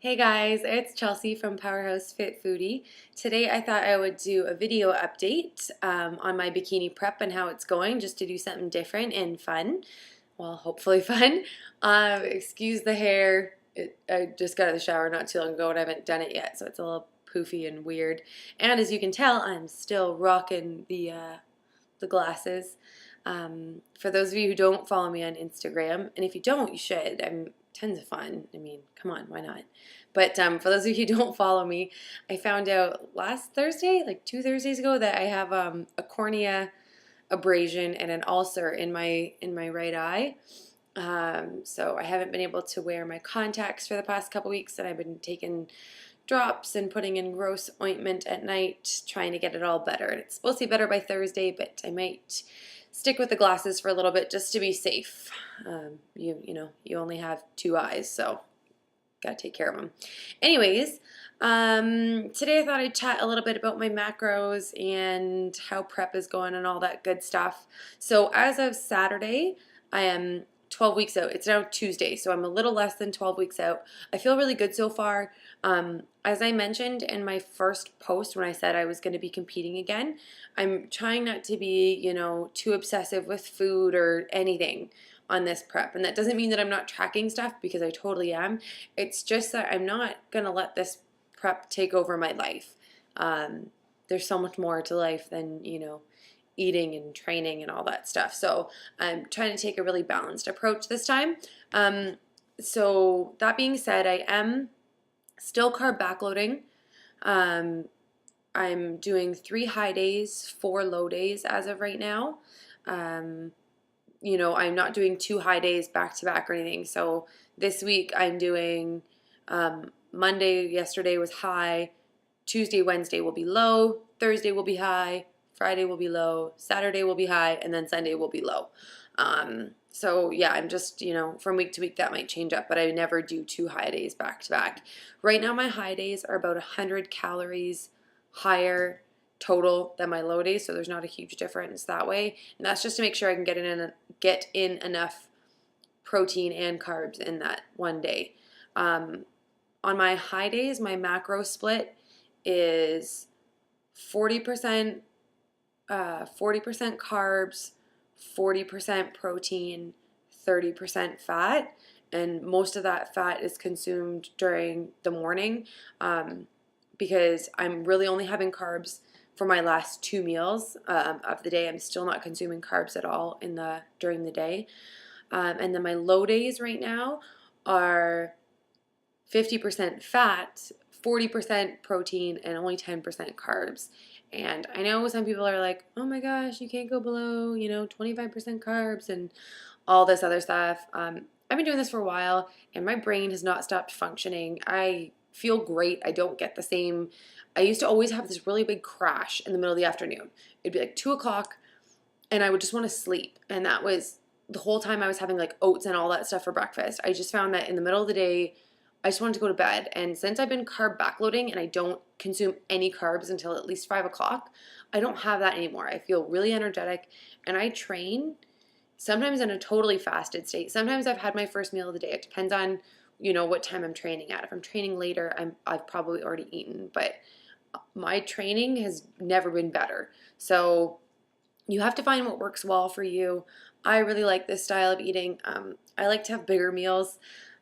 Hey guys, it's Chelsea from Powerhouse Fit Foodie. Today I thought I would do a video update on my bikini prep and how it's going, just to do something different and fun. Well, hopefully fun. Excuse the hair. I just got out of the shower not too long ago and I haven't done it yet, so it's a little poofy and weird. And as you can tell, I'm still rocking the glasses. For those of you who don't follow me on Instagram, and if you don't, you should. I'm tons of fun. I mean, come on, why not? But for those of you who don't follow me, I found out last Thursday, like 2 Thursdays ago, that I have a cornea abrasion and an ulcer in my right eye. So I haven't been able to wear my contacts for the past couple weeks, and I've been taking drops and putting in gross ointment at night, trying to get it all better. And it's supposed to be better by Thursday, but I might stick with the glasses for a little bit just to be safe. You know, you only have two eyes, so gotta take care of them. Anyways, today I thought I'd chat a little bit about my macros and how prep is going and all that good stuff. So as of Saturday, I am 12 weeks out. It's now Tuesday, so I'm a little less than 12 weeks out. I feel really good so far. As I mentioned in my first post when I said I was going to be competing again, I'm trying not to be, you know, too obsessive with food or anything on this prep. And that doesn't mean that I'm not tracking stuff, because I totally am. It's just that I'm not going to let this prep take over my life. There's so much more to life than, you know, eating and training and all that stuff. So I'm trying to take a really balanced approach this time. So that being said, I am still carb backloading. I'm doing 3 high days, 4 low days as of right now. You know, I'm not doing 2 high days back to back or anything. So this week I'm doing Monday, yesterday was high, Tuesday, Wednesday will be low, Thursday will be high, Friday will be low, Saturday will be high, and then Sunday will be low. So yeah, I'm just, you know, from week to week that might change up, but I never do 2 high days back to back. Right now my high days are about 100 calories higher total than my low days, so there's not a huge difference that way. And that's just to make sure I can get in enough protein and carbs in that one day. On my high days, my macro split is 40% 40% carbs, 40% protein, 30% fat, and most of that fat is consumed during the morning, because I'm really only having carbs for my last 2 meals of the day. I'm still not consuming carbs at all during the day. And then my low days right now are 50% fat, 40% protein, and only 10% carbs. And I know some people are like, oh my gosh, you can't go below, you know, 25% carbs and all this other stuff. I've been doing this for a while, and my brain has not stopped functioning. I feel great. I don't get the same. I used to always have this really big crash in the middle of the afternoon. It'd be like 2 o'clock, and I would just want to sleep. And that was the whole time I was having like oats and all that stuff for breakfast. I just found that in the middle of the day, I just wanted to go to bed. And since I've been carb backloading and I don't consume any carbs until at least 5 o'clock, I don't have that anymore. I feel really energetic, and I train sometimes in a totally fasted state. Sometimes I've had my first meal of the day. It depends on, you know, what time I'm training at. If I'm training later, I've probably already eaten, but my training has never been better. So you have to find what works well for you. I really like this style of eating. I like to have bigger meals.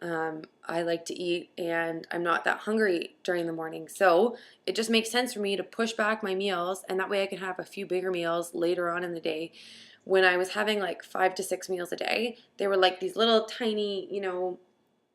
I like to eat, and I'm not that hungry during the morning. So it just makes sense for me to push back my meals, and that way I can have a few bigger meals later on in the day. When I was having like 5 to 6 meals a day, they were like these little tiny, you know,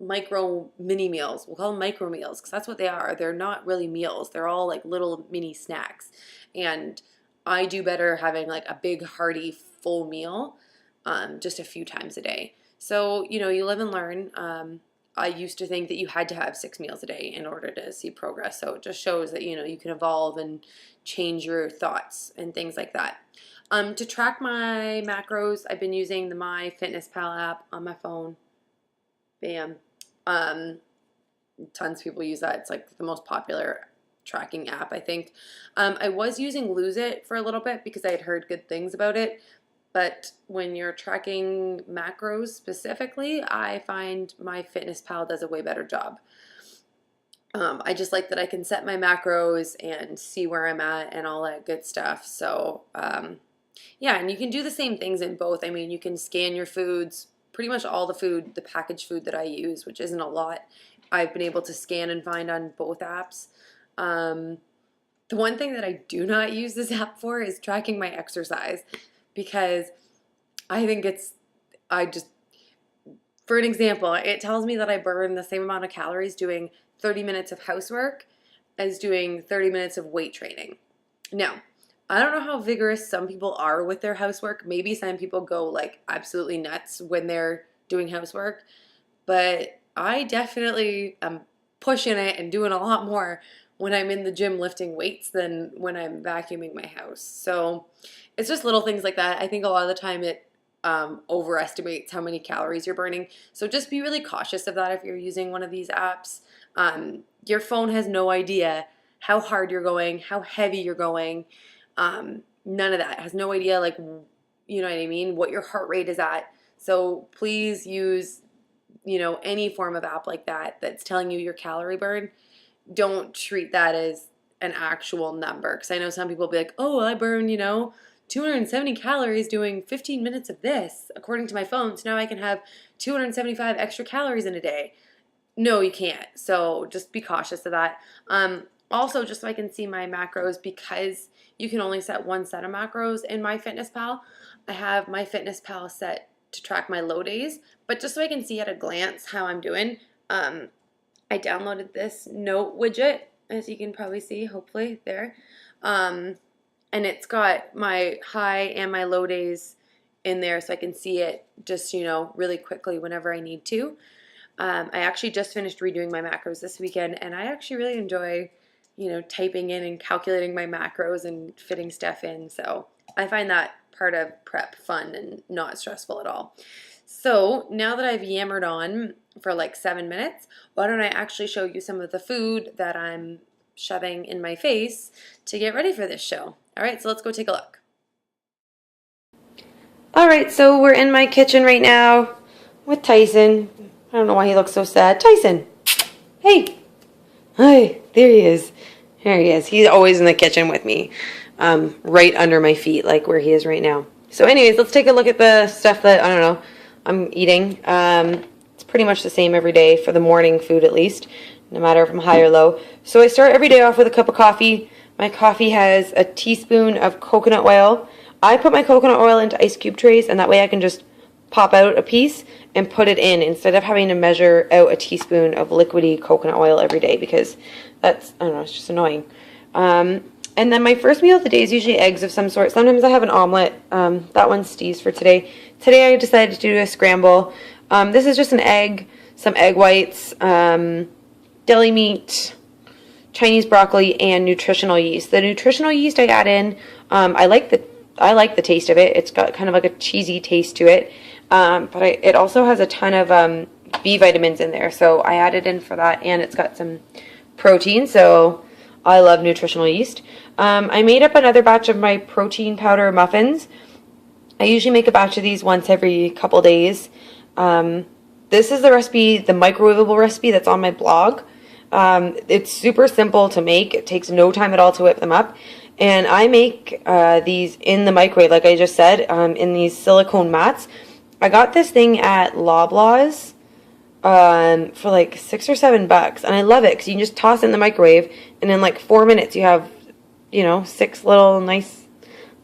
micro mini meals. We'll call them micro meals because that's what they are. They're not really meals. They're all like little mini snacks. And I do better having like a big hearty full meal just a few times a day. So, you know, you live and learn. I used to think that you had to have 6 meals a day in order to see progress. So it just shows that, you know, you can evolve and change your thoughts and things like that. To track my macros, I've been using the MyFitnessPal app on my phone. Bam. Tons of people use that. It's like the most popular tracking app, I think. I was using Lose It for a little bit because I had heard good things about it. But when you're tracking macros specifically, I find MyFitnessPal does a way better job. I just like that I can set my macros and see where I'm at and all that good stuff. So, yeah, and you can do the same things in both. I mean, you can scan your foods, pretty much all the food, the packaged food that I use, which isn't a lot, I've been able to scan and find on both apps. Um, the one thing that I do not use this app for is tracking my exercise because I think I just, for an example, it tells me that I burn the same amount of calories doing 30 minutes of housework as doing 30 minutes of weight training. Now, I don't know how vigorous some people are with their housework. Maybe some people go like absolutely nuts when they're doing housework, but I definitely am pushing it and doing a lot more when I'm in the gym lifting weights than when I'm vacuuming my house. So it's just little things like that. I think a lot of the time it overestimates how many calories you're burning. So just be really cautious of that if you're using one of these apps. Your phone has no idea how hard you're going, how heavy you're going. None of that. It has no idea, like, you know what I mean, what your heart rate is at. So please use, any form of app like that that's telling you your calorie burn. Don't treat that as an actual number. Because I know some people will be like, oh, I burn, 270 calories doing 15 minutes of this, according to my phone. So now I can have 275 extra calories in a day. No, you can't. So just be cautious of that. Also, just so I can see my macros, because you can only set one set of macros in MyFitnessPal, I have MyFitnessPal set to track my low days. But just so I can see at a glance how I'm doing, I downloaded this note widget, as you can probably see, hopefully, there. And it's got my high and my low days in there so I can see it just, really quickly whenever I need to. I actually just finished redoing my macros this weekend, and I actually really enjoy, typing in and calculating my macros and fitting stuff in. So I find that part of prep fun and not stressful at all. So now that I've yammered on for like 7 minutes, why don't I actually show you some of the food that I'm shoving in my face to get ready for this show. All right, so let's go take a look. All right, so we're in my kitchen right now with Tyson. I don't know why he looks so sad. Tyson, hey. Hi, there he is. There he is. He's always in the kitchen with me, right under my feet, like where he is right now. So anyways, let's take a look at the stuff that, I don't know, I'm eating. It's pretty much the same every day for the morning food at least, no matter if I'm high or low. So I start every day off with a cup of coffee. My coffee has a teaspoon of coconut oil. I put my coconut oil into ice cube trays, and that way I can just pop out a piece and put it in instead of having to measure out a teaspoon of liquidy coconut oil every day, because that's, I don't know, it's just annoying. And then my first meal of the day is usually eggs of some sort. Sometimes I have an omelet. That one's Steve's for today. Today I decided to do a scramble. This is just an egg, some egg whites, deli meat, Chinese broccoli, and nutritional yeast. The nutritional yeast I add in, I like the taste of it. It's got kind of like a cheesy taste to it. But it also has a ton of B vitamins in there, so I added in for that, and it's got some protein, so I love nutritional yeast. I made up another batch of my protein powder muffins. I usually make a batch of these once every couple days. This is the recipe, the microwavable recipe that's on my blog. It's super simple to make. It takes no time at all to whip them up. And I make these in the microwave, like I just said, in these silicone mats. I got this thing at Loblaws for like $6 or $7, and I love it because you can just toss it in the microwave, and in like 4 minutes you have, 6 little nice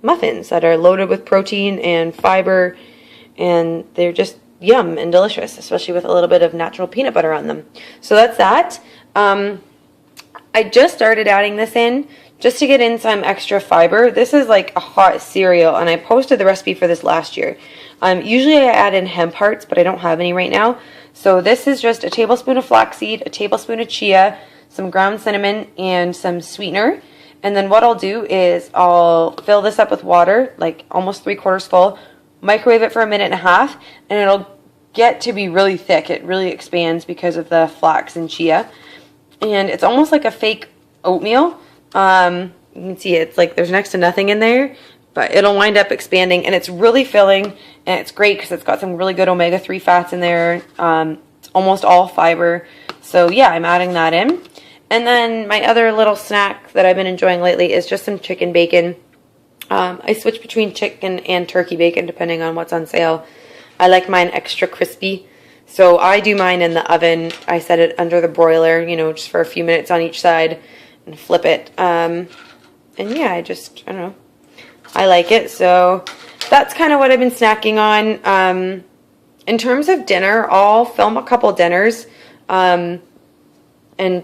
muffins that are loaded with protein and fiber, and they're just yum and delicious, especially with a little bit of natural peanut butter on them. So that's that. I just started adding this in just to get in some extra fiber. This is like a hot cereal, and I posted the recipe for this last year. Usually I add in hemp hearts, but I don't have any right now. So this is just a tablespoon of flaxseed, a tablespoon of chia, some ground cinnamon, and some sweetener. And then what I'll do is I'll fill this up with water, like almost 3/4 full, microwave it for 1.5 minutes, and it'll get to be really thick. It really expands because of the flax and chia. And it's almost like a fake oatmeal. You can see it's like there's next to nothing in there, but it'll wind up expanding, and it's really filling, and it's great because it's got some really good omega-3 fats in there. It's almost all fiber. So yeah, I'm adding that in. And then my other little snack that I've been enjoying lately is just some chicken bacon. I switch between chicken and turkey bacon depending on what's on sale. I like mine extra crispy. So I do mine in the oven. I set it under the broiler, you know, just for a few minutes on each side and flip it. And yeah, I don't know. I like it. So that's kind of what I've been snacking on. In terms of dinner, I'll film a couple dinners. And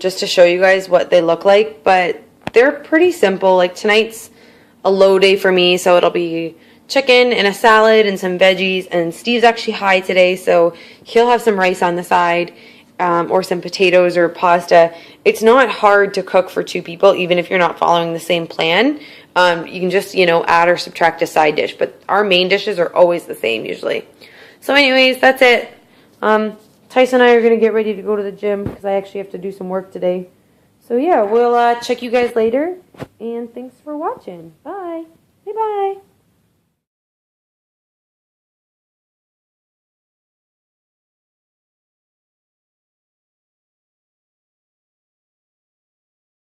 just to show you guys what they look like, but they're pretty simple. Like tonight's a low day for me, so it'll be chicken and a salad and some veggies, and Steve's actually high today, so he'll have some rice on the side, or some potatoes or pasta. It's not hard to cook for 2 people, even if you're not following the same plan. You can just, you know, add or subtract a side dish, but our main dishes are always the same usually. So anyways, that's it. Tyson and I are going to get ready to go to the gym because I actually have to do some work today. So yeah, we'll check you guys later. And thanks for watching. Bye. Bye-bye.